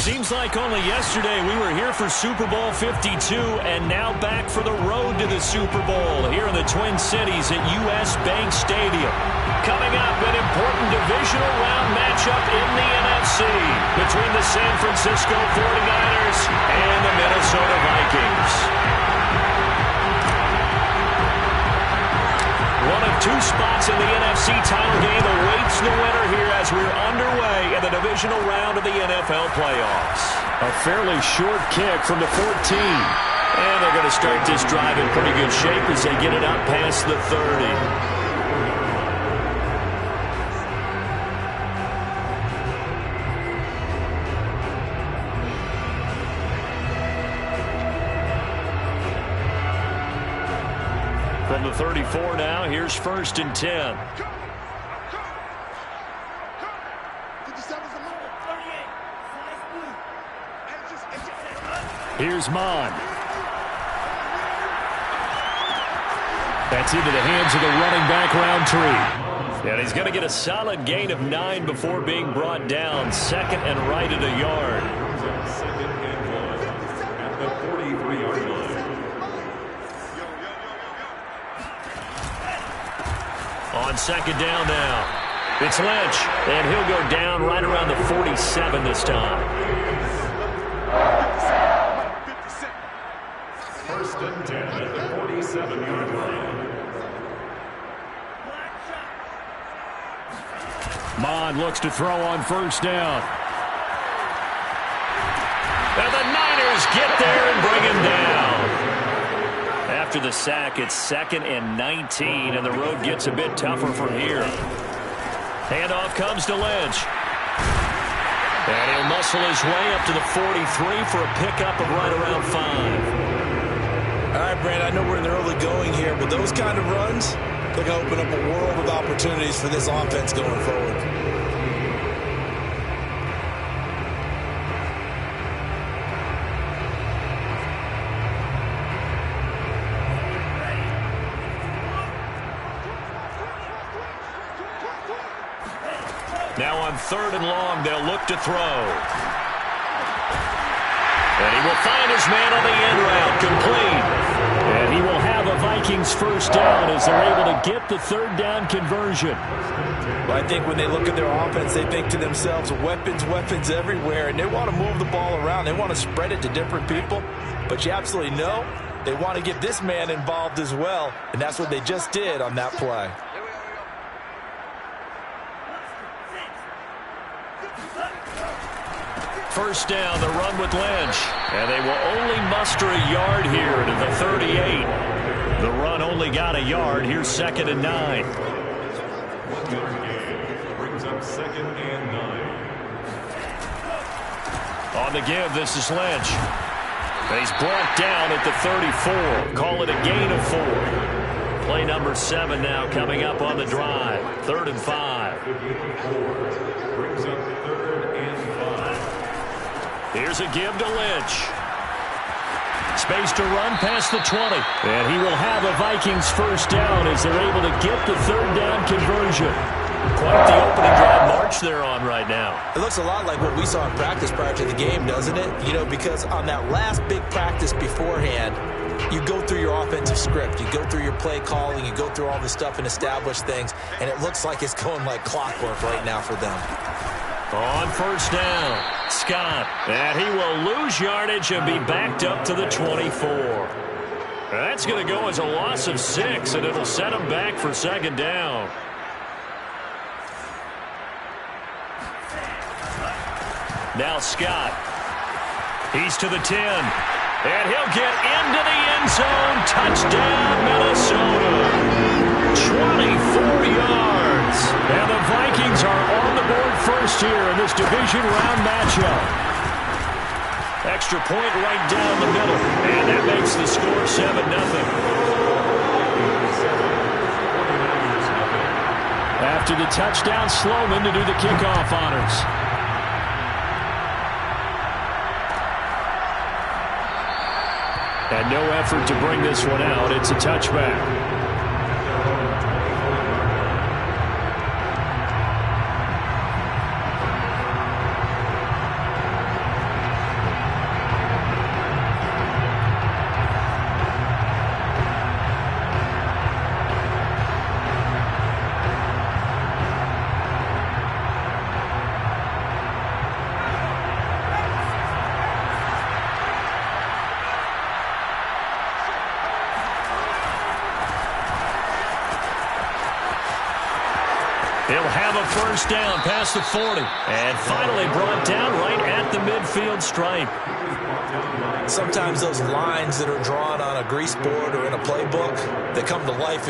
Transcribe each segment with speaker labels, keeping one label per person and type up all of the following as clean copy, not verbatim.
Speaker 1: Seems like only yesterday we were here for Super Bowl 52 and now back for the road to the Super Bowl here in the Twin Cities at US Bank Stadium. Coming up, an important divisional round matchup in the NFC between the San Francisco 49ers and the Minnesota Vikings. One of two spots in the NFC title game awaits the winner here as we're underway in the divisional round of the NFL playoffs. A fairly short kick from the 14. And they're going to start this drive in pretty good shape as they get it up past the 30. From the 34 now, here's 1st and 10. Here's Mon. That's into the hands of the running back, Roundtree. And he's going to get a solid gain of 9 before being brought down. 2nd and right at a yard.
Speaker 2: 2nd and 1 at the 43-yard line.
Speaker 1: On 2nd down now. It's Lynch, and he'll go down right around the 47 this time.
Speaker 2: 1st and 10 at the 47-yard line.
Speaker 1: Mon looks to throw on 1st down. And the Niners get there and bring him down. After the sack, it's 2nd and 19, and the road gets a bit tougher from here. Handoff comes to Lynch. And he'll muscle his way up to the 43 for a pickup of right around 5.
Speaker 3: All right, Brand, I know we're in the early going here, but those kind of runs, they're going to open up a world of opportunities for this offense going forward.
Speaker 1: Now on 3rd and long, they'll look to throw. And he will find his man on the end route, complete. And he will have a Vikings 1st down as they're able to get the 3rd down conversion.
Speaker 3: Well, I think when they look at their offense, they think to themselves, weapons, weapons everywhere, and they want to move the ball around. They want to spread it to different people, but you absolutely know they want to get this man involved as well, and that's what they just did on that play.
Speaker 1: First down, the run with Lynch. And they will only muster a yard here to the 38. The run only got a yard. Here's 2nd and 9.
Speaker 2: 1-yard gain brings up 2nd and 9.
Speaker 1: On the give, this is Lynch. And he's brought down at the 34. Call it a gain of 4. Play number 7 now coming up on the drive. 3rd and 5.
Speaker 2: Brings up 3rd and 5.
Speaker 1: Here's a give to Lynch. Space to run past the 20. And he will have a Vikings 1st down as they're able to get the 3rd down conversion. Quite the opening drive march they're on right now.
Speaker 3: It looks a lot like what we saw in practice prior to the game, doesn't it? You know, because on that last big practice beforehand, you go through your offensive script. You go through your play calling. You go through all this stuff and establish things. And it looks like it's going like clockwork right now for them.
Speaker 1: On 1st down, Scott. And he will lose yardage and be backed up to the 24. That's going to go as a loss of 6, and it'll set him back for 2nd down. Now Scott. He's to the 10. And he'll get into the end zone. Touchdown, Minnesota. 24 yards. And the Vikings are on the board first here in this division round matchup. Extra point right down the middle. And that makes the score 7-0. After the touchdown, Sloman to do the kickoff honors. And no effort to bring this one out. It's a touchback. He'll have a first down past the 40. And finally brought down right at the midfield stripe.
Speaker 3: Sometimes those lines that are drawn on a grease board or in a playbook, they come to life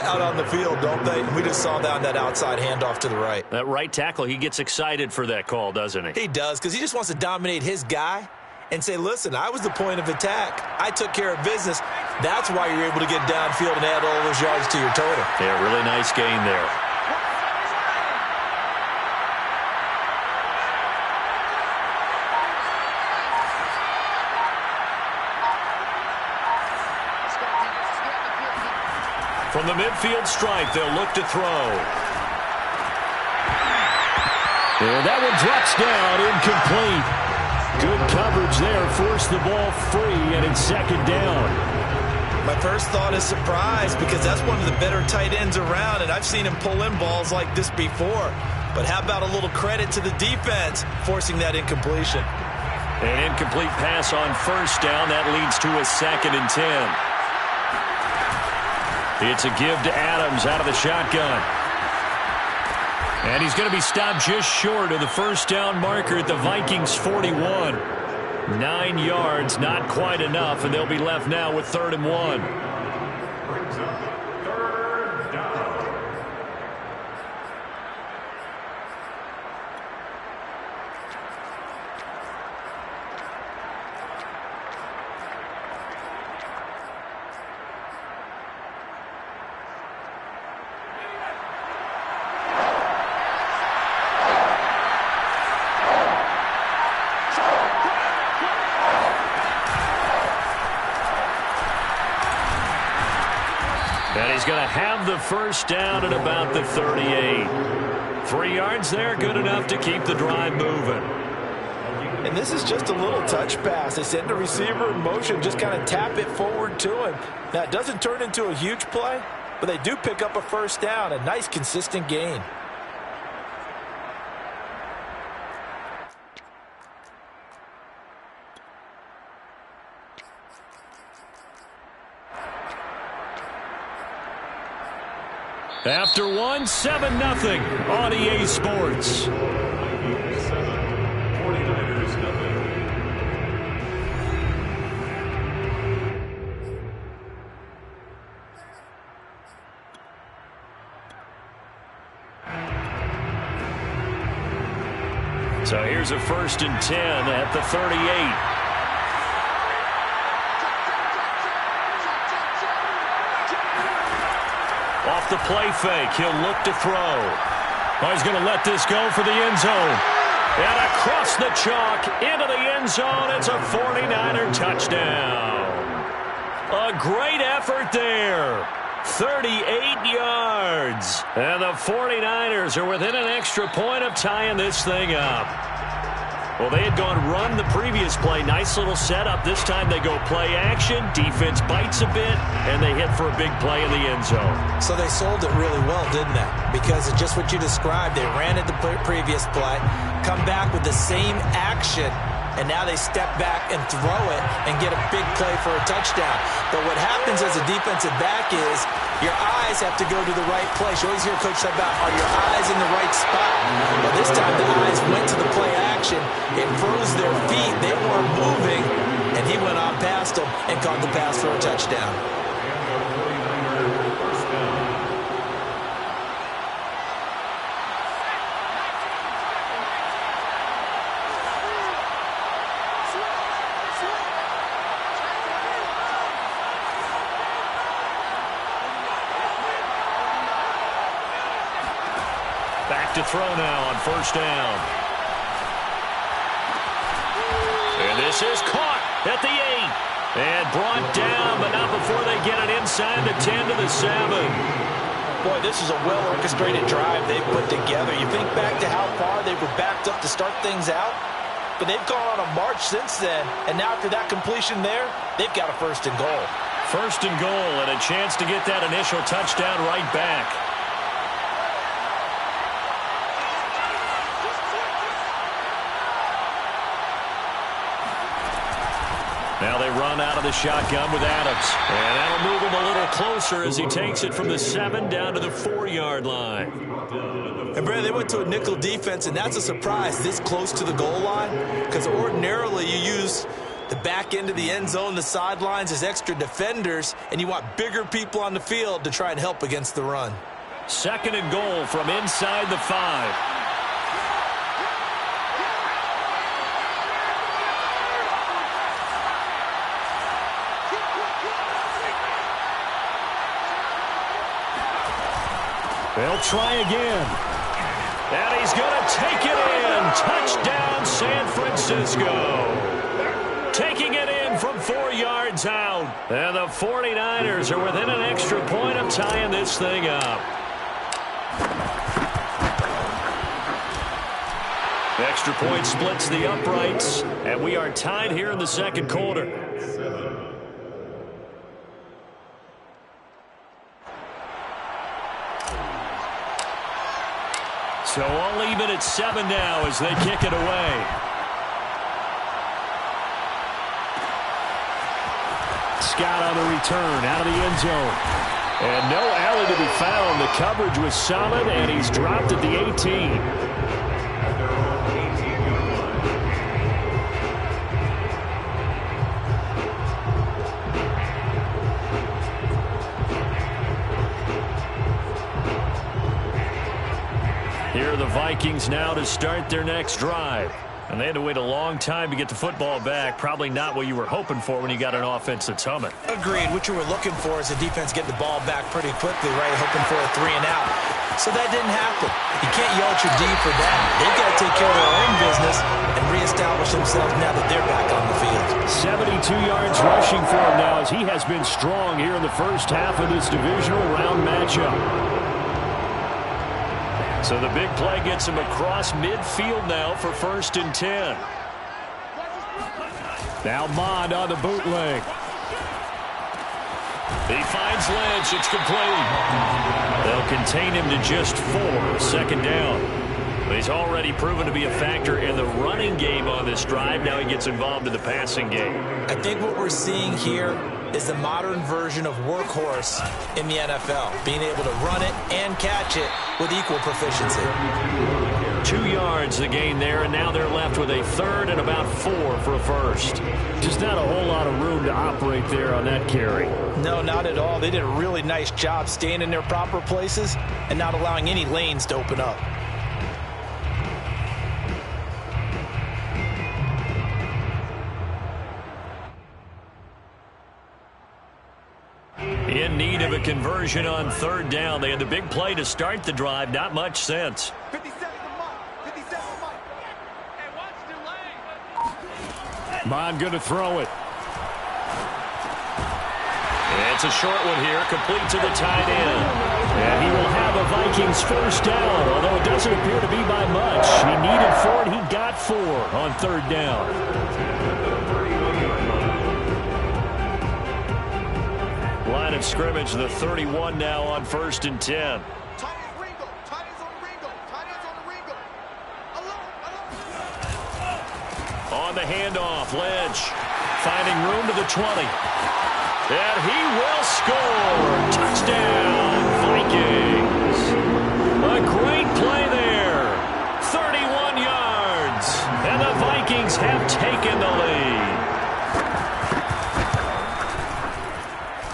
Speaker 3: out on the field, don't they? We just saw that on that outside handoff to the right.
Speaker 1: That right tackle, he gets excited for that call, doesn't he?
Speaker 3: He does, because he just wants to dominate his guy and say, listen, I was the point of attack. I took care of business. That's why you're able to get downfield and add all those yards to your total.
Speaker 1: Yeah, really nice gain there. From the midfield stripe, they'll look to throw. And that one drops down, incomplete. Good coverage there, forced the ball free, and it's second down.
Speaker 3: My first thought is surprise, because that's one of the better tight ends around, and I've seen him pull in balls like this before. But how about a little credit to the defense forcing that incompletion?
Speaker 1: An incomplete pass on first down. That leads to a 2nd and 10. It's a give to Adams out of the shotgun. And he's going to be stopped just short of the first down marker at the Vikings 41. 9 yards, not quite enough, and they'll be left now with 3rd and 1.
Speaker 2: Brings up 3rd down.
Speaker 1: And he's going to have the first down at about the 38. 3 yards there, good enough to keep the drive moving.
Speaker 3: And this is just a little touch pass. They send the receiver in motion, just kind of tap it forward to him. Now, it doesn't turn into a huge play, but they do pick up a first down, a nice, consistent gain.
Speaker 1: After one, 7-0 on EA Sports.
Speaker 2: 49ers nothing.
Speaker 1: So here's a 1st and 10 at the 38. Off the play fake, he'll look to throw. Oh, he's going to let this go for the end zone. And across the chalk, into the end zone, it's a 49er touchdown. A great effort there. 38 yards. And the 49ers are within an extra point of tying this thing up. Well, they had gone run the previous play. Nice little setup. This time they go play action. Defense bites a bit, and they hit for a big play in the end zone.
Speaker 3: So they sold it really well, didn't they? Because of just what you described. They ran it the previous play, come back with the same action, and now they step back and throw it and get a big play for a touchdown. But what happens as a defensive back is your eyes have to go to the right place. You always hear Coach say about, are your eyes in the right spot? Well, this time the eyes went to the play action. It froze their feet. They weren't moving, and he went on past them and caught the pass for a touchdown.
Speaker 1: Back to throw now on first down. And this is caught at the 8. And brought down, but not before they get it inside the 10 to the 7.
Speaker 3: Boy, this is a well-orchestrated drive they've put together. You think back to how far they were backed up to start things out, but they've gone on a march since then. And now after that completion there, they've got a 1st and goal.
Speaker 1: 1st and goal and a chance to get that initial touchdown right back. Now they run out of the shotgun with Adams. And that'll move him a little closer as he takes it from the 7 down to the 4-yard line.
Speaker 3: And, Brad, they went to a nickel defense, and that's a surprise this close to the goal line, because ordinarily you use the back end of the end zone, the sidelines as extra defenders, and you want bigger people on the field to try and help against the run.
Speaker 1: 2nd and goal from inside the 5. They'll try again. And he's going to take it in. Touchdown, San Francisco. Taking it in from 4 yards out. And the 49ers are within an extra point of tying this thing up. Extra point splits the uprights. And we are tied here in the 2nd quarter. So all even at 7 now as they kick it away. Scott on the return out of the end zone. And no alley to be found. The coverage was solid, and he's dropped at the 18. Here are the Vikings now to start their next drive. And they had to wait a long time to get the football back. Probably not what you were hoping for when you got an offense that's humming.
Speaker 3: Agreed. What you were looking for is the defense getting the ball back pretty quickly, right? Hoping for a 3 and out. So that didn't happen. You can't yell at your D for that. They've got to take care of their own business and reestablish themselves now that they're back on the field.
Speaker 1: 72 yards rushing for him now as he has been strong here in the first half of this divisional round matchup. So the big play gets him across midfield now for 1st and 10. Now Mond on the bootleg. He finds Lynch. It's complete. They'll contain him to just 4. 2nd down. But he's already proven to be a factor in the running game on this drive. Now he gets involved in the passing game. I
Speaker 3: think what we're seeing here is the modern version of workhorse in the NFL, being able to run it and catch it with equal proficiency.
Speaker 1: 2 yards the gain there, and now they're left with a 3rd and about 4 for a first. Just not a whole lot of room to operate there on that carry.
Speaker 3: No, not at all. They did a really nice job staying in their proper places and not allowing any lanes to open up.
Speaker 1: In need of a conversion on 3rd down. They had the big play to start the drive. Not much sense.
Speaker 4: 57
Speaker 1: Mond going to throw it. It's a short one here, complete to the tight end. And he will have a Vikings 1st down, although it doesn't appear to be by much. He needed 4, and he got 4 on 3rd down. Line of scrimmage, the 31 now on 1st and 10. On the handoff, Lynch finding room to the 20. And he will score. Touchdown, Vikings. A great play there. 31 yards. And the Vikings have taken the lead.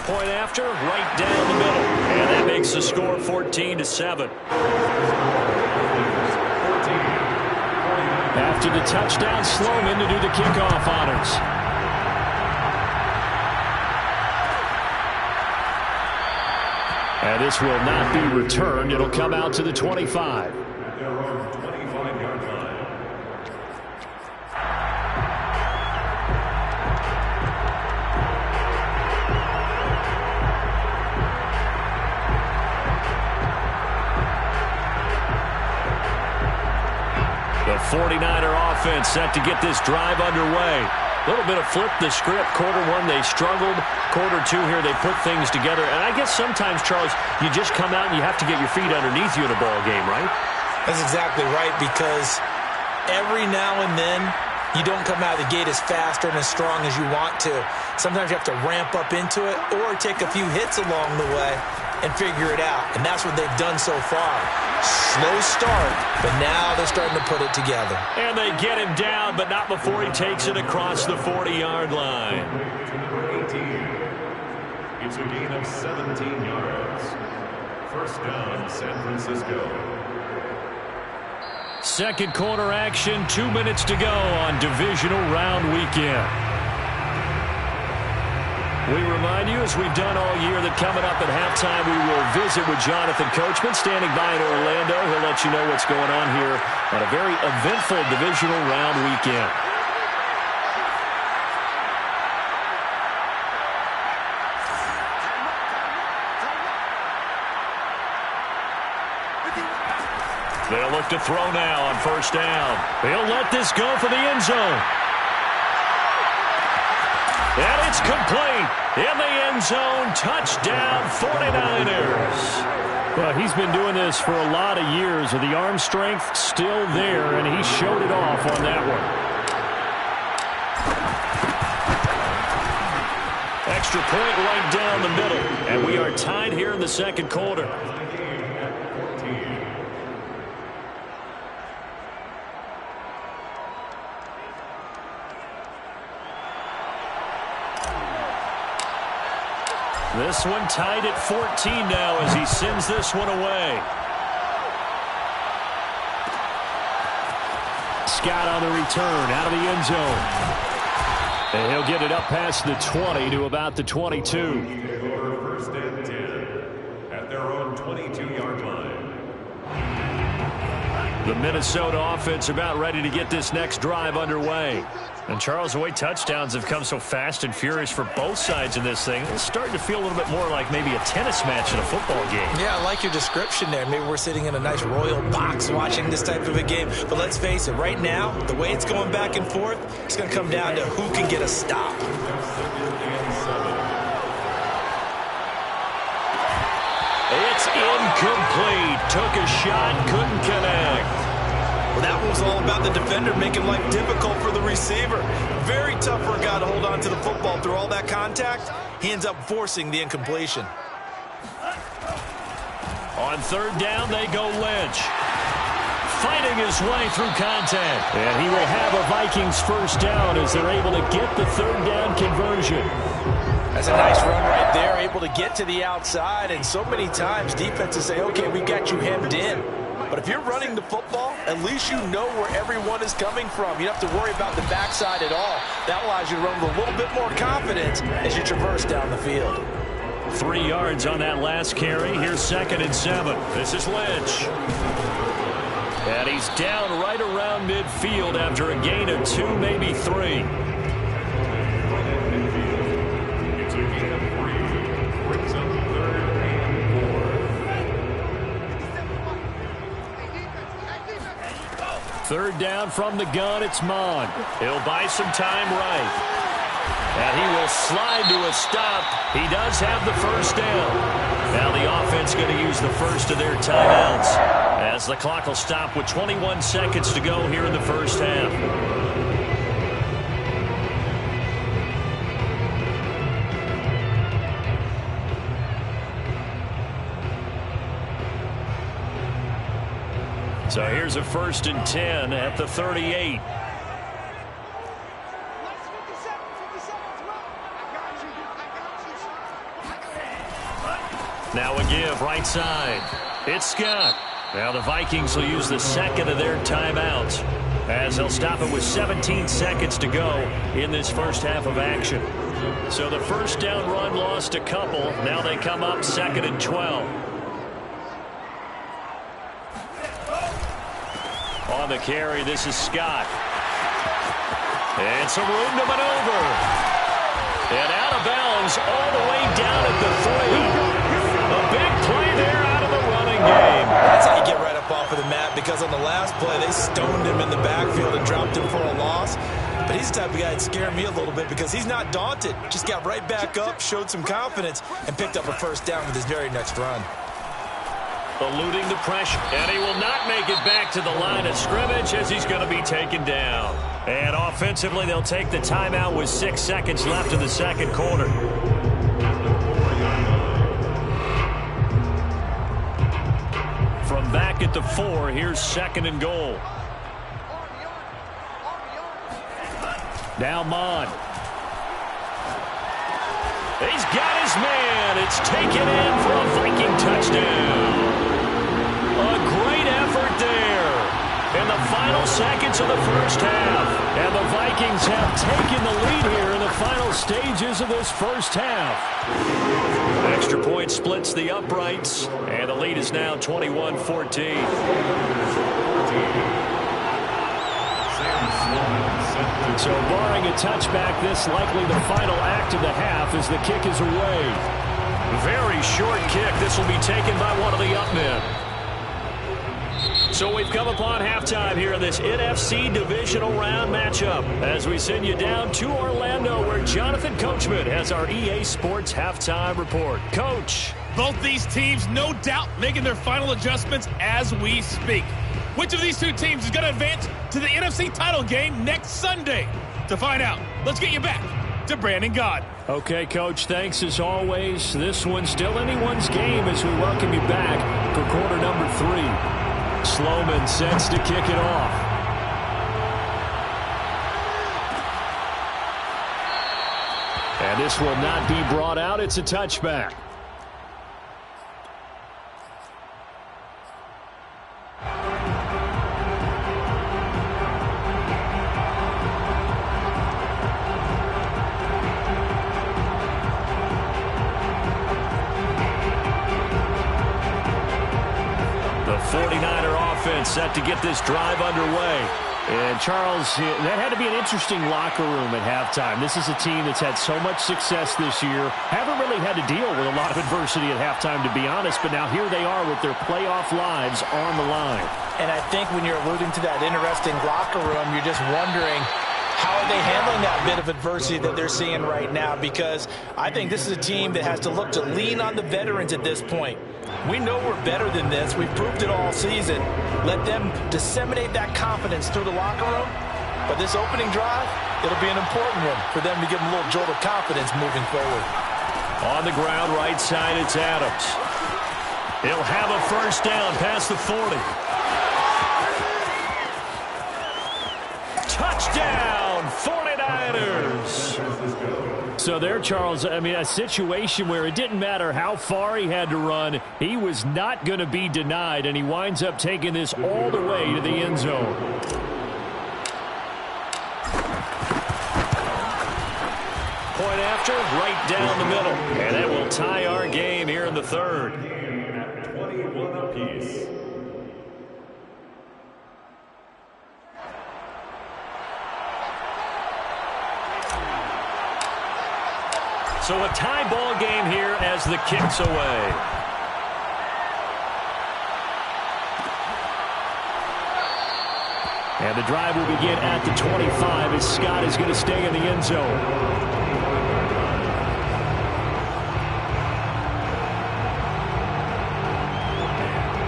Speaker 1: Point after, right down the middle. And that makes the score 14-7. After the touchdown, Sloman to do the kickoff honors. And this will not be returned. It'll come out to the 25. The 49er offense set to get this drive underway. A little bit of flip the script. Quarter 1, they struggled. Quarter 2 here, they put things together. And I guess sometimes, Charles, you just come out and you have to get your feet underneath you in a ball game, right?
Speaker 3: That's exactly right, because every now and then You don't come out of the gate as fast and as strong as you want to. Sometimes you have to ramp up into it or take a few hits along the way and figure it out. And that's what they've done so far. Slow start, but now they're starting to put it together.
Speaker 1: And they get him down, but not before he takes it across the 40-yard line.
Speaker 2: It's a gain of 17 yards. First down, San Francisco.
Speaker 1: Second quarter action, 2 minutes to go on divisional round weekend. We remind you, as we've done all year, that coming up at halftime, we will visit with Jonathan Coachman, standing by in Orlando. He'll let you know what's going on here on a very eventful divisional round weekend. They'll look to throw now on first down. He'll let this go for the end zone. And it's complete. In the end zone, touchdown 49ers. Well, he's been doing this for a lot of years with the arm strength still there, and he showed it off on that one. Extra point right down the middle, and we are tied here in the second quarter. This one tied at 14 now as he sends this one away. Scott on the return out of the end zone. And he'll get it up past the 20 to about the 22.
Speaker 2: First and 10 at their own 22-yard line.
Speaker 1: The Minnesota offense about ready to get this next drive underway. And Charles, the way touchdowns have come so fast and furious for both sides in this thing, it's starting to feel a little bit more like maybe a tennis match in a football game.
Speaker 3: Yeah, I like your description there. Maybe we're sitting in a nice royal box watching this type of a game. But let's face it, right now, the way it's going back and forth, it's going to come down to who can get a stop.
Speaker 1: It's incomplete. Took a shot, couldn't connect.
Speaker 3: Well, that was all about the defender making life difficult for the receiver. Very tough for a guy to hold on to the football through all that contact. He ends up forcing the incompletion.
Speaker 1: On third down, they go Lynch. Fighting his way through contact. And he will have a Vikings first down as they're able to get the third down conversion.
Speaker 3: That's a nice run right there, able to get to the outside. And so many times defenses say, okay, we got you hemmed in. But if you're running the football, at least you know where everyone is coming from. You don't have to worry about the backside at all. That allows you to run with a little bit more confidence as you traverse down the field.
Speaker 1: 3 yards on that last carry. Here's 2nd and 7. This is Lynch. And he's down right around midfield after a gain of 2, maybe 3.
Speaker 2: It's a gain of 3. Brings up 3rd and 4.
Speaker 1: Third down from the gun, it's Mon. He'll buy some time right. And he will slide to a stop. He does have the first down. Now the offense going to use the first of their timeouts as the clock will stop with 21 seconds to go here in the first half. So here's a 1st and 10 at the 38. Now a give right side. It's Scott. Now the Vikings will use the 2nd of their timeouts as they'll stop it with 17 seconds to go in this first half of action. So the first down run lost a couple. Now they come up 2nd and 12. On the carry, this is Scott. And some room to maneuver. And out of bounds all the way down at the 3. A big play there out of the running game.
Speaker 3: That's how you get right up off of the mat, because on the last play, they stoned him in the backfield and dropped him for a loss. But he's the type of guy that scared me a little bit because he's not daunted. Just got right back up, showed some confidence, and picked up a first down with his very next run.
Speaker 1: Eluding the pressure, and he will not make it back to the line of scrimmage as he's going to be taken down. And offensively, they'll take the timeout with 6 seconds left in the second quarter. From back at the 4, here's 2nd and goal. Now Mon. He's got his man. It's taken in for a Viking touchdown. A great effort there in the final seconds of the first half. And the Vikings have taken the lead here in the final stages of this first half. Extra point splits the uprights, and the lead is now 21-14. So barring a touchback, this likely the final act of the half as the kick is away. Very short kick. This will be taken by one of the up men. So we've come upon halftime here in this NFC divisional round matchup as we send you down to Orlando where Jonathan Coachman has our EA Sports halftime report. Coach.
Speaker 4: Both these teams, no doubt, making their final adjustments as we speak. Which of these two teams is going to advance to the NFC title game next Sunday? To find out, let's get you back to Brandon Gaud.
Speaker 1: Okay, Coach, thanks as always. This one's still anyone's game as we welcome you back for quarter number 3. Sloman sets to kick it off. And this will not be brought out. It's a touchback. Set to get this drive underway. And Charles, that had to be an interesting locker room at halftime. This is a team that's had so much success this year. Haven't really had to deal with a lot of adversity at halftime, to be honest. But now here they are with their playoff lives on the line.
Speaker 3: And I think when you're alluding to that interesting locker room, you're just wondering, how are they handling that bit of adversity that they're seeing right now? Because I think this is a team that has to look to lean on the veterans at this point. We know we're better than this. We've proved it all season. Let them disseminate that confidence through the locker room. But this opening drive, it'll be an important one for them to give them a little jolt of confidence moving forward.
Speaker 1: On the ground, right side, it's Adams. He'll have a first down past the 40. Touchdown, 49ers. So there, Charles, I mean, a situation where it didn't matter how far he had to run. He was not going to be denied, and he winds up taking this all the way to the end zone. Point after, right down the middle. And that will tie our game here in the third.
Speaker 2: At 21 apiece.
Speaker 1: So a tie ball game here as the kick's away. And the drive will begin at the 25 as Scott is going to stay in the end zone.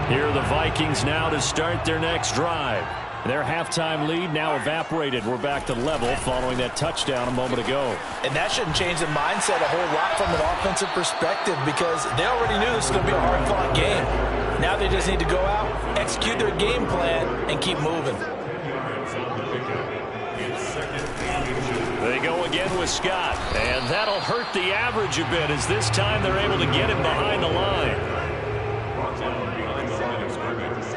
Speaker 1: Here are the Vikings now to start their next drive. Their halftime lead now evaporated. We're back to level following that touchdown a moment ago.
Speaker 3: And that shouldn't change the mindset a whole lot from an offensive perspective because they already knew this was going to be a hard-fought game. Now they just need to go out, execute their game plan, and keep moving.
Speaker 1: They go again with Scott, and that'll hurt the average a bit as this time they're able to get him behind the line.
Speaker 2: Brought down behind the line of scrimmage.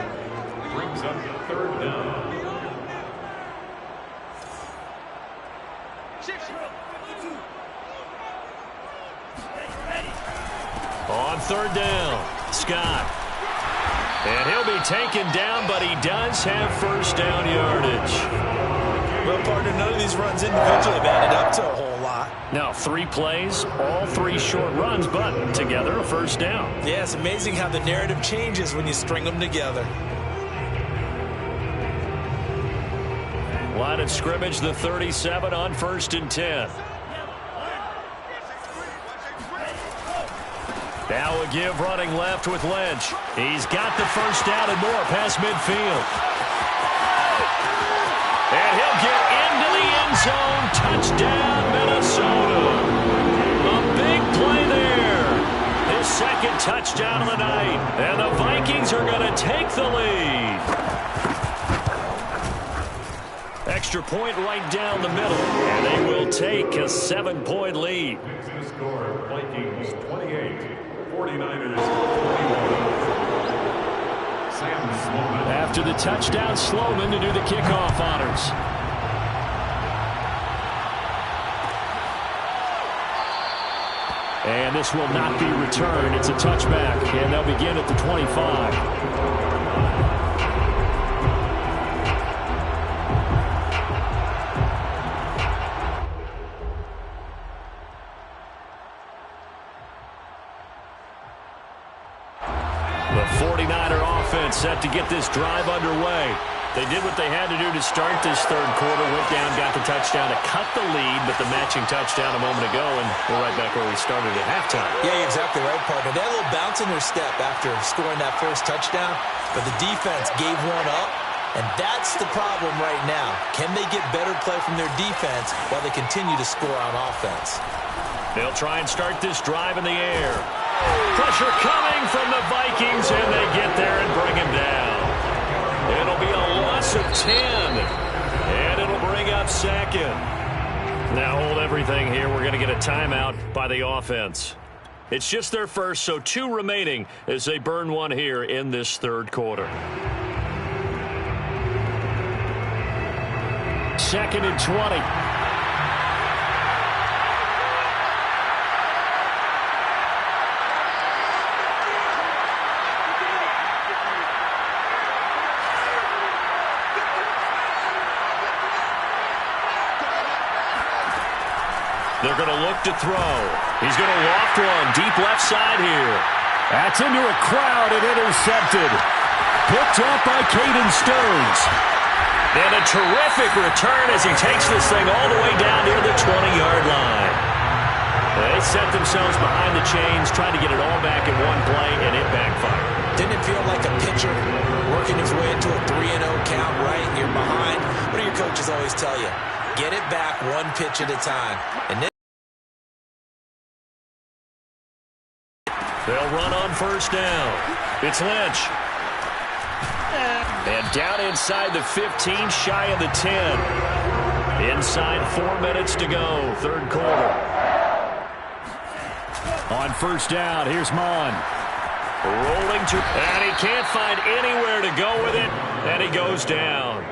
Speaker 2: Brings up 3rd down.
Speaker 1: On 3rd down, Scott. And he'll be taken down, but he does have first down yardage.
Speaker 3: Well, partner, none of these runs individually have added up to a whole lot.
Speaker 1: Now, 3 plays, all 3 short runs, but together a first down.
Speaker 3: Yeah, it's amazing how the narrative changes when you string them together.
Speaker 1: Line of scrimmage, the 37 on 1st and 10. Now a give running left with Lynch. He's got the first down and more past midfield. And he'll get into the end zone. Touchdown, Minnesota. A big play there. His second touchdown of the night. And the Vikings are going to take the lead. Extra point right down the middle. And they will take a 7-point lead.
Speaker 2: Score, Vikings 28. 49ers 21. Sam Sloman.
Speaker 1: After the touchdown, Sloman to do the kickoff honors. And this will not be returned. It's a touchback, and they'll begin at the 25. The 49er offense set to get this drive underway. They did what they had to do to start this third quarter. Went down, got the touchdown to cut the lead, but the matching touchdown a moment ago, and we're right back where we started at halftime.
Speaker 3: Yeah, you're exactly right, partner. They had a little bounce in their step after scoring that first touchdown, but the defense gave one up, and that's the problem right now. Can they get better play from their defense while they continue to score on offense?
Speaker 1: They'll try and start this drive in the air. Pressure coming from the Vikings, and they get there and bring him down. It'll be a loss of 10, and it'll bring up second. Now hold everything here. We're going to get a timeout by the offense. It's just their first, so 2 remaining as they burn one here in this third quarter. 2nd and 20. They're going to look to throw. He's going to loft one deep left side here. That's into a crowd and intercepted. Picked up by Caden Stearns. And a terrific return as he takes this thing all the way down near the 20-yard line. They set themselves behind the chains, trying to get it all back in one play, and it backfired.
Speaker 3: Didn't it feel like a pitcher working his way into a 3-0 count, right? You're behind. What do your coaches always tell you? Get it back one pitch at a time. And then
Speaker 1: they'll run on first down. It's Lynch. And down inside the 15, shy of the 10. Inside 4 minutes to go, third quarter. On first down, here's Mon. Rolling to, and he can't find anywhere to go with it, and he goes down.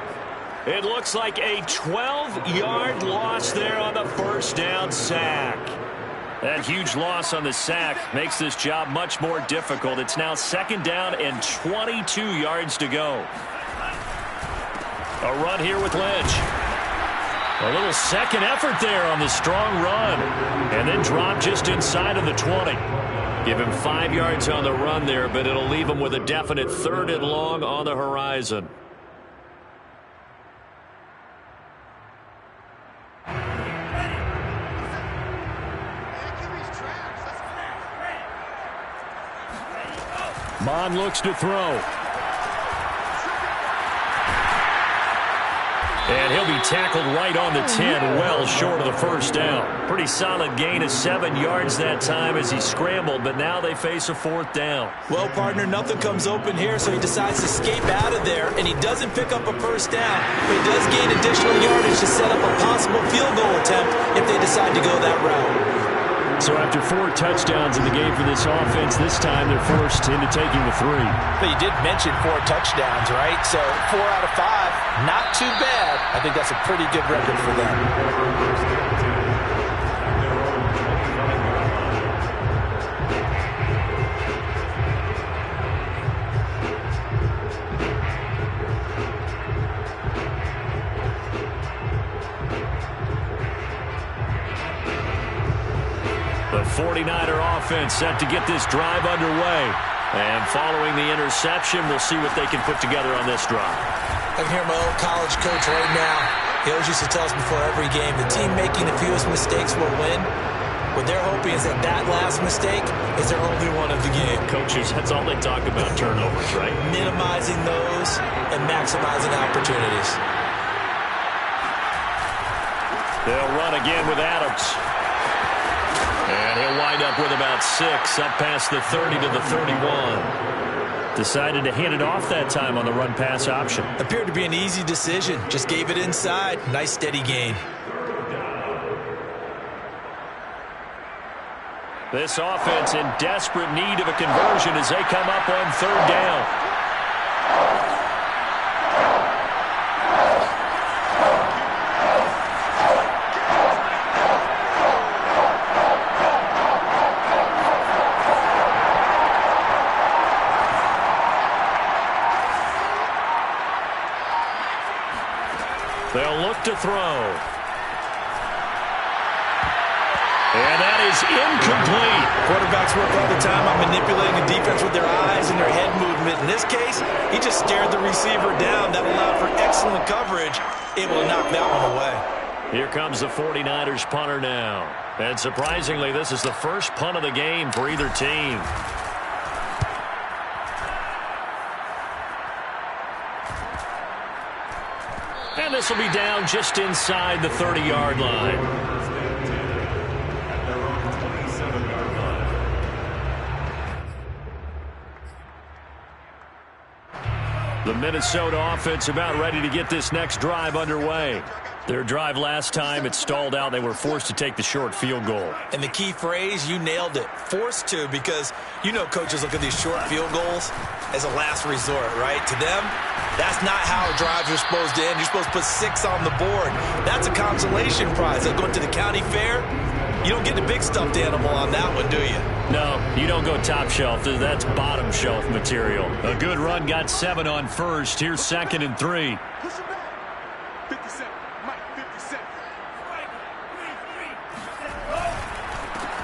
Speaker 1: It looks like a 12-yard loss there on the first down sack. That huge loss on the sack makes this job much more difficult. It's now 2nd down and 22 yards to go. A run here with Lynch. A little second effort there on the strong run. And then drop just inside of the 20. Give him 5 yards on the run there, but it'll leave him with a definite 3rd and long on the horizon. Mon looks to throw. And he'll be tackled right on the 10, well short of the first down. Pretty solid gain of 7 yards that time as he scrambled, but now they face a 4th down.
Speaker 3: Well, partner, nothing comes open here, so he decides to escape out of there, and he doesn't pick up a first down, but he does gain additional yardage to set up a possible field goal attempt if they decide to go that route.
Speaker 1: So after 4 touchdowns in the game for this offense, this time they're forced into taking the 3.
Speaker 3: But you did mention 4 touchdowns, right? So 4 out of 5, not too bad. I think that's a pretty good record for them.
Speaker 1: The 49er offense set to get this drive underway. And following the interception, we'll see what they can put together on this drive.
Speaker 3: I can hear my old college coach right now. He always used to tell us before every game, the team making the fewest mistakes will win. What they're hoping is that that last mistake is their only one of the game.
Speaker 1: Coaches, that's all they talk about, turnovers, right?
Speaker 3: Minimizing those and maximizing opportunities.
Speaker 1: They'll run again with Adams. And he'll wind up with about 6, up past the 30 to the 31. Decided to hand it off that time on the run-pass option.
Speaker 3: Appeared to be an easy decision. Just gave it inside. Nice, steady gain.
Speaker 1: This offense in desperate need of a conversion as they come up on 3rd down. They'll look to throw. And that is incomplete.
Speaker 3: Quarterbacks work all the time on manipulating the defense with their eyes and their head movement. In this case, he just stared the receiver down. That allowed for excellent coverage, able to knock that one away.
Speaker 1: Here comes the 49ers punter now. And surprisingly, this is the first punt of the game for either team. And this will be down just inside the 30-yard line. The Minnesota offense about ready to get this next drive underway. Their drive last time, it stalled out. They were forced to take the short field goal.
Speaker 3: And the key phrase, you nailed it. Forced to, because you know coaches look at these short field goals as a last resort, right? To them, that's not how drives are supposed to end. You're supposed to put 6 on the board. That's a consolation prize. Like going to the county fair, you don't get the big stuffed animal on that one, do you?
Speaker 1: No, you don't go top shelf. That's bottom shelf material. A good run got 7 on first. Here's 2nd and 3.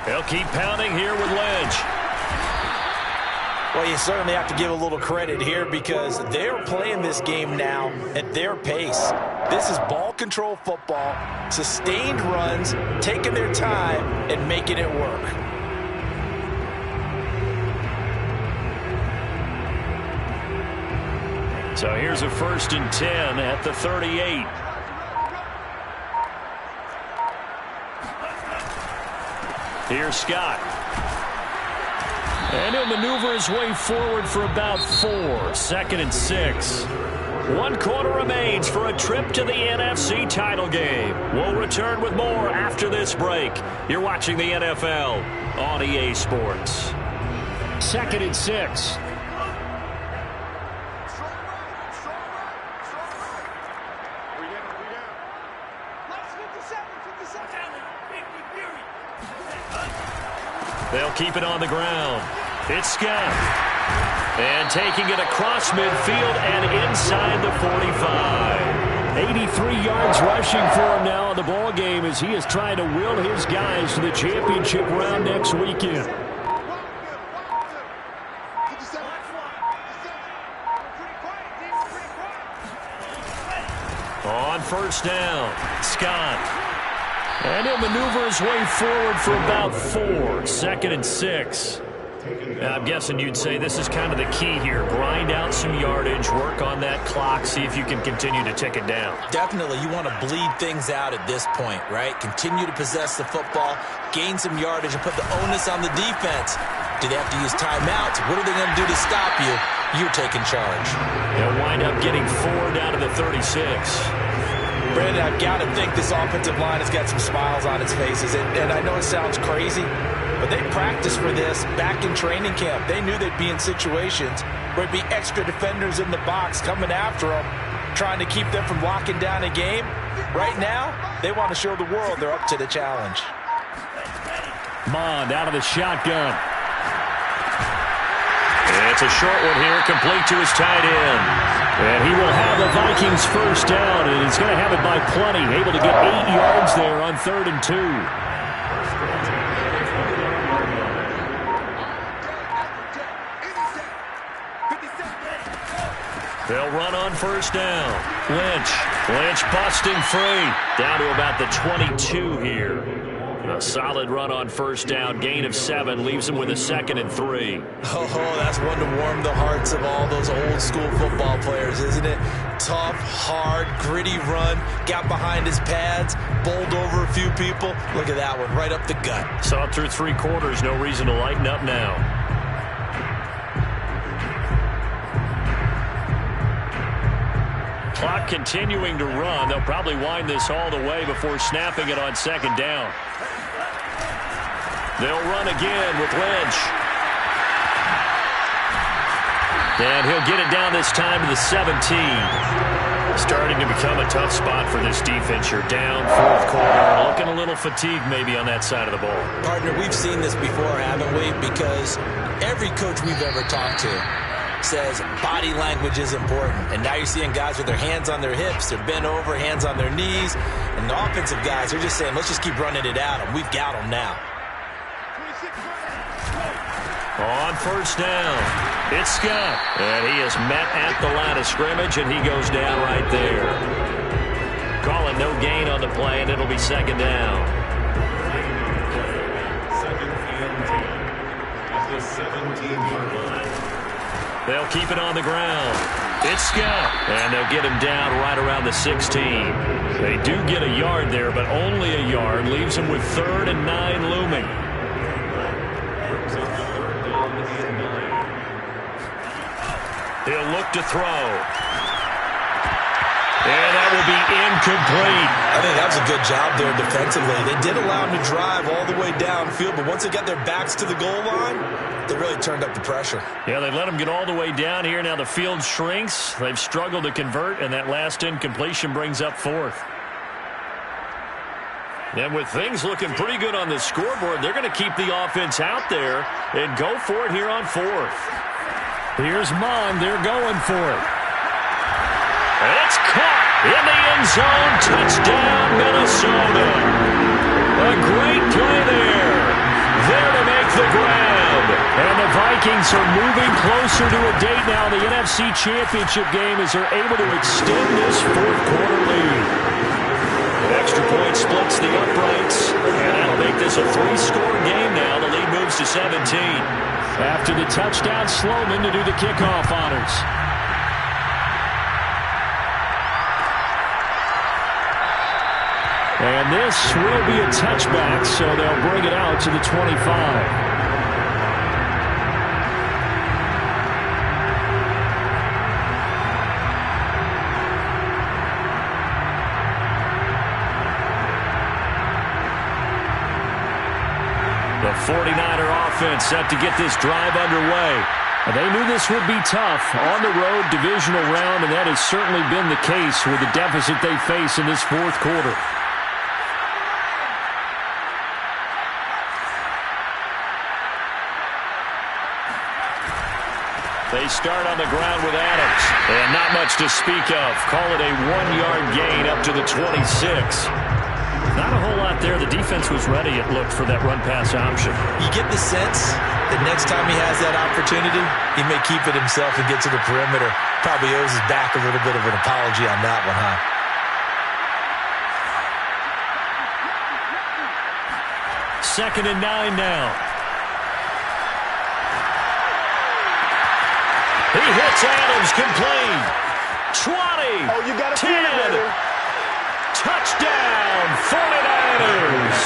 Speaker 1: They'll keep pounding here with Lynch.
Speaker 3: Well, you certainly have to give a little credit here because they're playing this game now at their pace. This is ball control football, sustained runs, taking their time and making it work.
Speaker 1: So here's a 1st and 10 at the 38. Here's Scott. And he'll maneuver his way forward for about 4. 2nd and 6. 1 quarter remains for a trip to the NFC title game. We'll return with more after this break. You're watching the NFL on EA Sports. 2nd and 6. They'll keep it on the ground. It's Scott. And taking it across midfield and inside the 45. 83 yards rushing for him now in the ball game as he is trying to will his guys to the championship round next weekend. On 1st down, Scott. And he'll maneuver his way forward for about 4. 2nd and 6. Now, I'm guessing you'd say this is kind of the key here. Grind out some yardage, work on that clock, see if you can continue to tick it down.
Speaker 3: Definitely. You want to bleed things out at this point, right? Continue to possess the football, gain some yardage, and put the onus on the defense. Do they have to use timeouts? What are they going to do to stop you? You're taking charge.
Speaker 1: They'll wind up getting 4 down to the 36.
Speaker 3: Brandon, I've got to think this offensive line has got some smiles on its faces. And I know it sounds crazy, but they practiced for this back in training camp. They knew they'd be in situations where there'd be extra defenders in the box coming after them, trying to keep them from locking down a game. Right now, they want to show the world they're up to the challenge.
Speaker 1: Mond out of the shotgun. It's a short one here, complete to his tight end. And he will have the Vikings 1st down, and he's going to have it by plenty. Able to get 8 yards there on 3rd and 2. They'll run on 1st down. Lynch busting free. Down to about the 22 here. A solid run on first down, gain of 7, leaves him with a 2nd and 3.
Speaker 3: Oh, that's one to warm the hearts of all those old-school football players, isn't it? Tough, hard, gritty run, got behind his pads, bowled over a few people. Look at that one, right up the gut.
Speaker 1: Saw it through 3 quarters, no reason to lighten up now. Clock continuing to run. They'll probably wind this all the way before snapping it on 2nd down. They'll run again with Lynch. And he'll get it down this time to the 17. Starting to become a tough spot for this defense. You're down 4th quarter. Looking a little fatigued maybe on that side of the ball.
Speaker 3: Partner, we've seen this before, haven't we? Because every coach we've ever talked to says body language is important. And now you're seeing guys with their hands on their hips, they're bent over, hands on their knees. And the offensive guys, they're just saying, let's just keep running it at them. We've got them now.
Speaker 1: On first down, it's Scott. And he is met at the line of scrimmage, and he goes down right there. Calling no gain on the play, and it'll be 2nd down.
Speaker 2: 2nd and 10 at the 17-yard line.
Speaker 1: They'll keep it on the ground. It's Scott. And they'll get him down right around the 16. They do get a yard there, but only a yard. Leaves him with 3rd and 9 looming. He'll look to throw. And that will be incomplete.
Speaker 3: I think that was a good job there defensively. They did allow him to drive all the way downfield, but once they got their backs to the goal line, they really turned up the pressure.
Speaker 1: Yeah, they let him get all the way down here. Now the field shrinks. They've struggled to convert, and that last incompletion brings up 4th. And with things looking pretty good on the scoreboard, they're going to keep the offense out there and go for it here on 4th. Here's Mond. They're going for it. It's caught in the end zone. Touchdown, Minnesota. A great play there. There to make the grab. And the Vikings are moving closer to a date now in the NFC Championship game as they're able to extend this 4th quarter lead. An extra point splits the uprights, and that'll make this a 3-score game now. The lead moves to 17. After the touchdown, Sloman to do the kickoff honors. And this will be a touchback, so they'll bring it out to the 25. The 49er offense set to get this drive underway. They knew this would be tough on the road divisional round, and that has certainly been the case with the deficit they face in this 4th quarter. They start on the ground with Adams, and not much to speak of. Call it a 1-yard gain up to the 26. Not a whole lot there. The defense was ready, it looked, for that run-pass option.
Speaker 3: You get the sense that next time he has that opportunity, he may keep it himself and get to the perimeter. Probably owes his back a little bit of an apology on that one, huh?
Speaker 1: Second and 9 now. He hits Adams, complete. 20,
Speaker 5: oh, you got
Speaker 1: 10, touchdown, 49ers.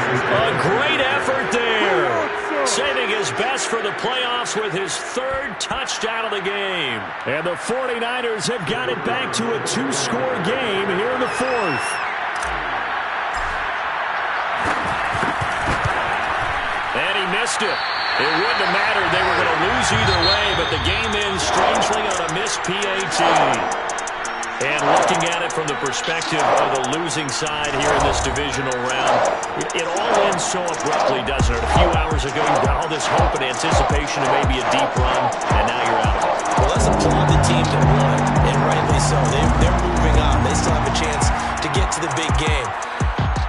Speaker 1: A great effort there. Saving his best for the playoffs with his 3rd touchdown of the game. And the 49ers have got it back to a 2-score game here in the 4th. And he missed it. It wouldn't have mattered. They were going to lose either way, but the game ends strangely on a missed PAT. And looking at it from the perspective of the losing side here in this divisional round, it all ends so abruptly, doesn't it? A few hours ago, you got all this hope and anticipation of maybe a deep run, and now you're out of it.
Speaker 3: Well, let's applaud the team that won, and rightly so. They're moving on. They still have a chance to get to the big game.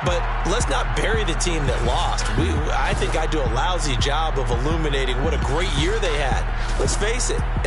Speaker 3: But let's not bury the team that lost. I think I do a lousy job of illuminating what a great year they had. Let's face it.